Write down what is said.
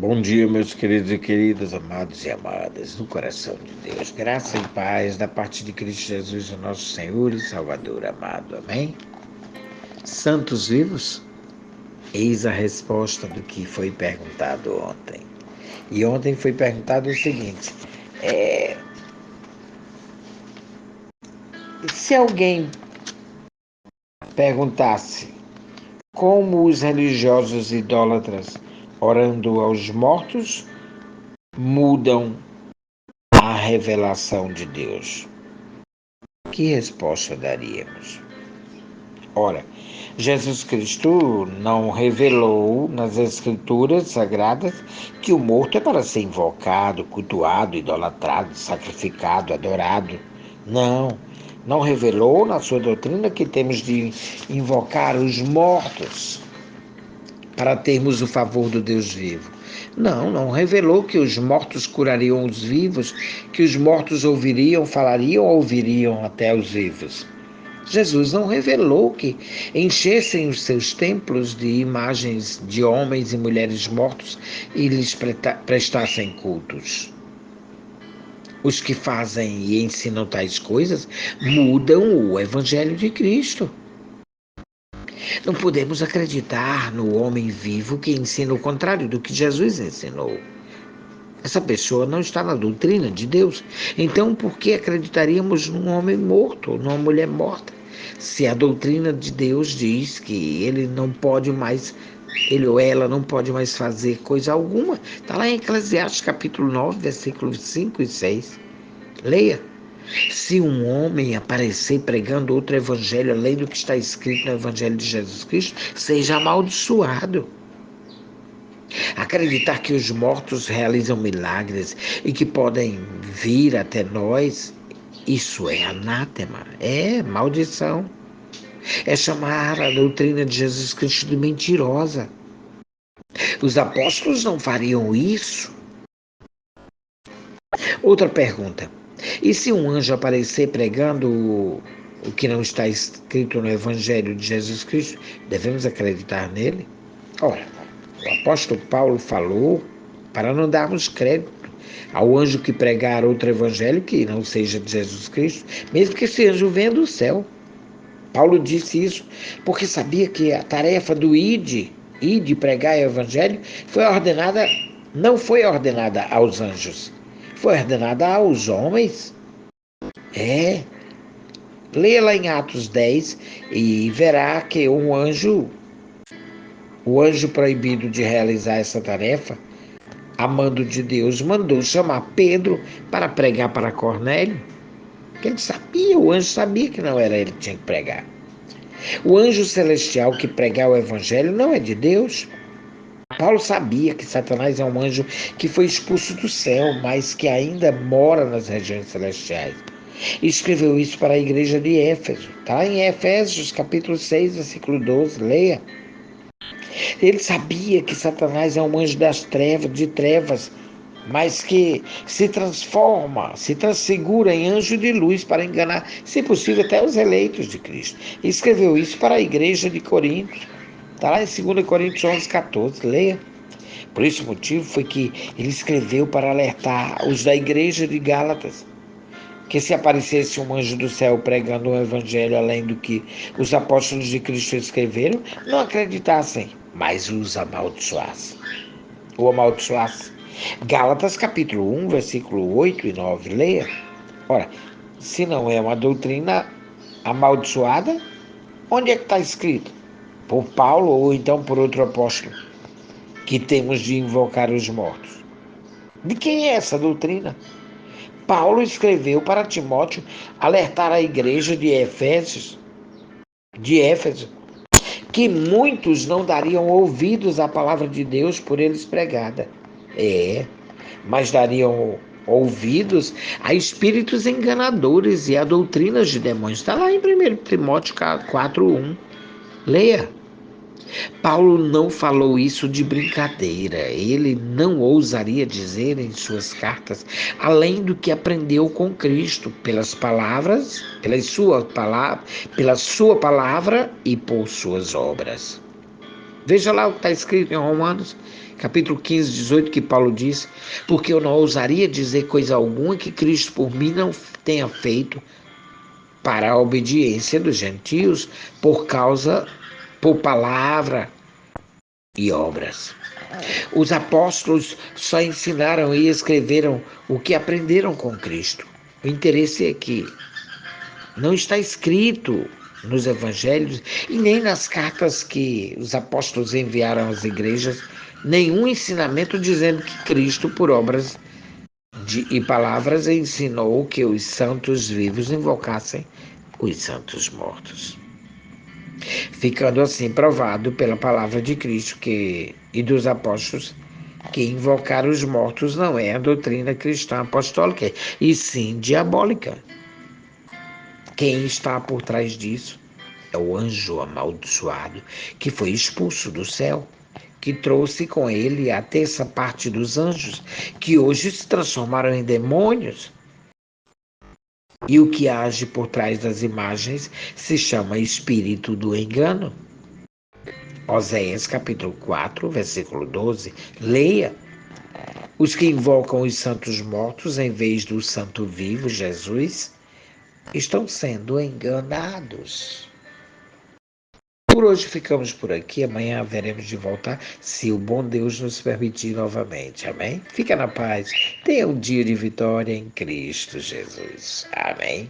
Bom dia, meus queridos e queridas, amados e amadas, no coração de Deus. Graça e paz da parte de Cristo Jesus, o nosso Senhor e Salvador amado. Amém? Santos vivos? Eis a resposta do que foi perguntado ontem. E ontem foi perguntado o seguinte: se alguém perguntasse como os religiosos idólatras, orando aos mortos, mudam a revelação de Deus, que resposta daríamos? Ora, Jesus Cristo não revelou nas Escrituras Sagradas que o morto é para ser invocado, cultuado, idolatrado, sacrificado, adorado. Não revelou na sua doutrina que temos de invocar os mortos para termos o favor do Deus vivo. Não revelou que os mortos curariam os vivos, que os mortos ouviriam, falariam, ouviriam até os vivos. Jesus não revelou que enchessem os seus templos de imagens de homens e mulheres mortos e lhes prestassem cultos. Os que fazem e ensinam tais coisas mudam o Evangelho de Cristo. Não podemos acreditar no homem vivo que ensina o contrário do que Jesus ensinou. Essa pessoa não está na doutrina de Deus. Então, por que acreditaríamos num homem morto ou numa mulher morta? Se a doutrina de Deus diz que ele não pode mais, ele ou ela não pode mais fazer coisa alguma. Está lá em Eclesiastes capítulo 9, versículos 5 e 6. Leia. Se um homem aparecer pregando outro evangelho além do que está escrito no evangelho de Jesus Cristo, seja amaldiçoado. Acreditar que os mortos realizam milagres e que podem vir até nós, isso é anátema, é maldição. É chamar a doutrina de Jesus Cristo de mentirosa. Os apóstolos não fariam isso. Outra pergunta. E se um anjo aparecer pregando o que não está escrito no Evangelho de Jesus Cristo, devemos acreditar nele? Ora, o apóstolo Paulo falou para não darmos crédito ao anjo que pregar outro evangelho que não seja de Jesus Cristo, mesmo que esse anjo venha do céu. Paulo disse isso porque sabia que a tarefa do ide pregar o evangelho, não foi ordenada aos anjos, foi ordenada aos homens. Leia lá em Atos 10 e verá que o anjo proibido de realizar essa tarefa, amando de Deus, mandou chamar Pedro para pregar para Cornélio. O anjo sabia que não era ele que tinha que pregar. O anjo celestial que pregar o evangelho não é de Deus. Paulo sabia que Satanás é um anjo que foi expulso do céu, mas que ainda mora nas regiões celestiais. E escreveu isso para a igreja de Éfeso. Está em Efésios capítulo 6, versículo 12. Leia. Ele sabia que Satanás é um anjo de trevas, mas que se transfigura em anjo de luz para enganar, se possível, até os eleitos de Cristo. E escreveu isso para a igreja de Corinto. Está lá em 2 Coríntios 11, 14. Leia. Por esse motivo foi que ele escreveu para alertar os da igreja de Gálatas, que se aparecesse um anjo do céu pregando um evangelho além do que os apóstolos de Cristo escreveram, não acreditassem, mas os amaldiçoassem. O amaldiçoasse. Gálatas capítulo 1, versículo 8 e 9. Leia. Ora, se não é uma doutrina amaldiçoada, onde é que está escrito? Por Paulo ou então por outro apóstolo, que temos de invocar os mortos? De quem é essa doutrina? Paulo escreveu para Timóteo alertar a igreja de Éfeso, que muitos não dariam ouvidos à palavra de Deus por eles pregada. Mas dariam ouvidos a espíritos enganadores e a doutrinas de demônios. Está lá em 1 Timóteo 4:1. Leia. Paulo não falou isso de brincadeira. Ele não ousaria dizer em suas cartas além do que aprendeu com Cristo, pela sua palavra e por suas obras. Veja lá o que está escrito em Romanos, capítulo 15, 18, que Paulo diz: porque eu não ousaria dizer coisa alguma que Cristo por mim não tenha feito para a obediência dos gentios, por palavra e obras. Os apóstolos só ensinaram e escreveram o que aprenderam com Cristo. O interesse é que não está escrito nos evangelhos e nem nas cartas que os apóstolos enviaram às igrejas nenhum ensinamento dizendo que Cristo, por obras e palavras, ensinou que os santos vivos invocassem os santos mortos. Ficando assim provado pela palavra de Cristo e dos apóstolos que invocar os mortos não é a doutrina cristã apostólica, e sim diabólica. Quem está por trás disso é o anjo amaldiçoado que foi expulso do céu, que trouxe com ele a terça parte dos anjos, que hoje se transformaram em demônios. E o que age por trás das imagens se chama espírito do engano. Oséias capítulo 4, versículo 12. Leia. Os que invocam os santos mortos em vez do santo vivo, Jesus, estão sendo enganados. Por hoje ficamos por aqui. Amanhã haveremos de voltar, se o bom Deus nos permitir novamente. Amém? Fica na paz. Tenha um dia de vitória em Cristo Jesus. Amém.